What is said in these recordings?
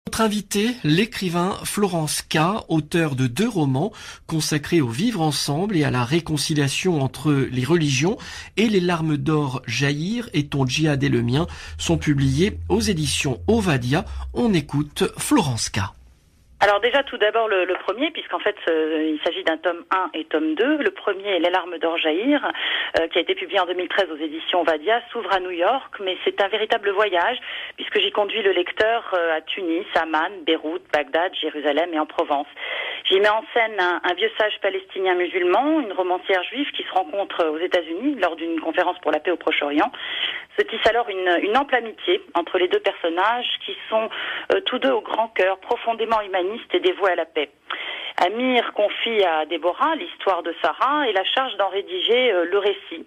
Notre invité, l'écrivain Florence K., auteur de 2 romans consacrés au vivre ensemble et à la réconciliation entre les religions, et Les larmes d'or jaillir et Ton djihad est le mien sont publiés aux éditions Ovadia. On écoute Florence K. Alors déjà tout d'abord le premier, puisqu'en fait il s'agit d'un tome 1 et tome 2. Le premier, Les larmes d'or jaillir, qui a été publié en 2013 aux éditions Ovadia, s'ouvre à New York, mais c'est un véritable voyage, puisque j'y conduis le lecteur à Tunis, Amman, Beyrouth, Bagdad, Jérusalem et en Provence. J'y mets en scène un vieux sage palestinien musulman, une romancière juive qui se rencontrent aux États-Unis lors d'une conférence pour la paix au Proche-Orient. Se tisse alors une ample amitié entre les deux personnages qui sont tous deux au grand cœur, profondément humanistes et dévoués à la paix. Amir confie à Déborah l'histoire de Sarah et la charge d'en rédiger le récit.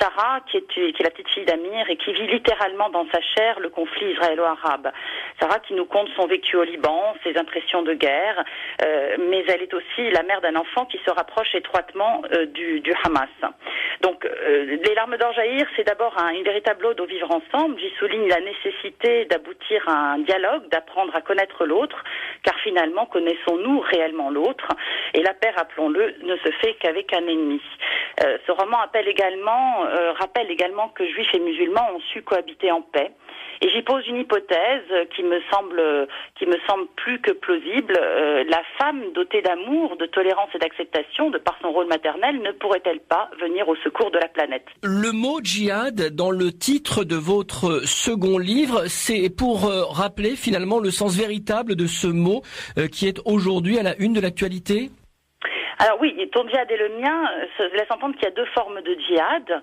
Sarah, qui est la petite fille d'Amir et qui vit littéralement dans sa chair le conflit israélo-arabe. Sarah qui nous conte son vécu au Liban, ses impressions de guerre, mais elle est aussi la mère d'un enfant qui se rapproche étroitement du Hamas. Donc, Les larmes d'or jaillir, c'est d'abord une véritable ode au vivre ensemble. J'y souligne la nécessité d'aboutir à un dialogue, d'apprendre à connaître l'autre, car finalement, connaissons-nous réellement l'autre? Et la paix, rappelons-le, ne se fait qu'avec un ennemi. Ce roman rappelle également que juifs et musulmans ont su cohabiter en paix. Et j'y pose une hypothèse qui me semble plus que plausible. La femme dotée d'amour, de tolérance et d'acceptation, de par son rôle maternel, ne pourrait-elle pas venir au secours de la planète? Le mot djihad dans le titre de votre second livre, c'est pour rappeler finalement le sens véritable de ce mot qui est aujourd'hui à la une de l'actualité? Alors oui, Ton djihad est le mien se laisse entendre qu'il y a 2 formes de djihad.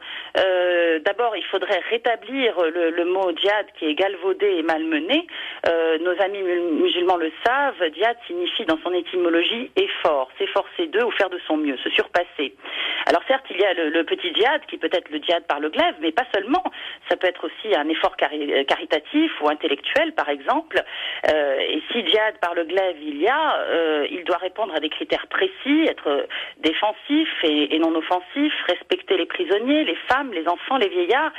D'abord, il faudrait rétablir le mot djihad qui est galvaudé et malmené. Nos amis musulmans le savent, djihad signifie dans son étymologie effort, s'efforcer d'eux ou faire de son mieux, se surpasser. Alors certes, il y a le petit djihad qui peut être le djihad par le glaive, mais pas seulement. Ça peut être aussi un effort caritatif ou intellectuel, par exemple. Et si djihad par le glaive il doit répondre à des critères précis, être défensif et non offensif, respecter les prisonniers, les femmes, les enfants, les vieillards.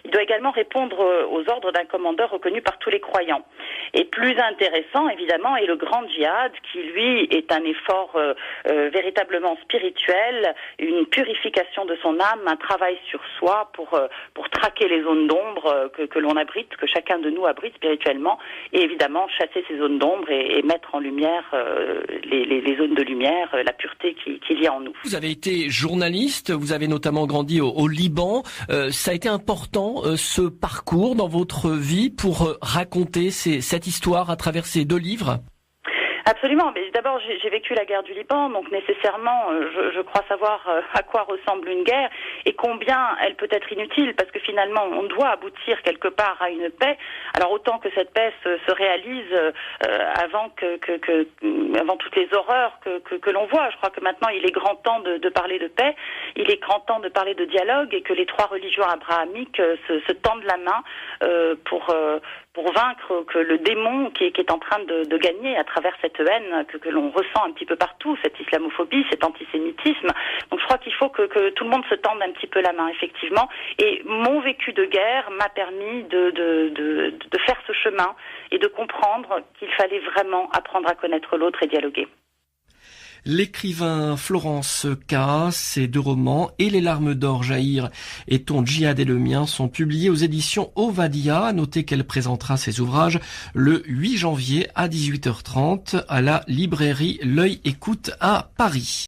Il doit également répondre aux ordres d'un commandeur reconnu par tous les croyants. Et plus intéressant, évidemment, est le grand djihad, qui, lui, est un effort véritablement spirituel, une purification de son âme, un travail sur soi pour traquer les zones d'ombre que l'on abrite, que chacun de nous abrite spirituellement, et évidemment chasser ces zones d'ombre et mettre en lumière les zones de lumière, la pureté qu'il y a en nous. Vous avez été journaliste, vous avez notamment grandi au Liban. Ça a été important ce parcours dans votre vie pour raconter cette histoire à travers ces 2 livres? Absolument, mais d'abord j'ai vécu la guerre du Liban, donc nécessairement je crois savoir à quoi ressemble une guerre et combien elle peut être inutile, parce que finalement on doit aboutir quelque part à une paix. Alors autant que cette paix se réalise avant toutes les horreurs que l'on voit. Je crois que maintenant il est grand temps de parler de paix, il est grand temps de parler de dialogue, et que les 3 religions abrahamiques se tendent la main pour vaincre que le démon qui est en train de gagner à travers cette haine que l'on ressent un petit peu partout, cette islamophobie, cet antisémitisme. Donc je crois qu'il faut que tout le monde se tende un petit peu la main, effectivement. Et mon vécu de guerre m'a permis de faire ce chemin et de comprendre qu'il fallait vraiment apprendre à connaître l'autre et dialoguer. L'écrivain Florence K., ses 2 romans et Les larmes d'or jaillir et Ton djihad est le mien sont publiés aux éditions Ovadia. Notez qu'elle présentera ses ouvrages le 8 janvier à 18h30 à la librairie L'Œil Écoute à Paris.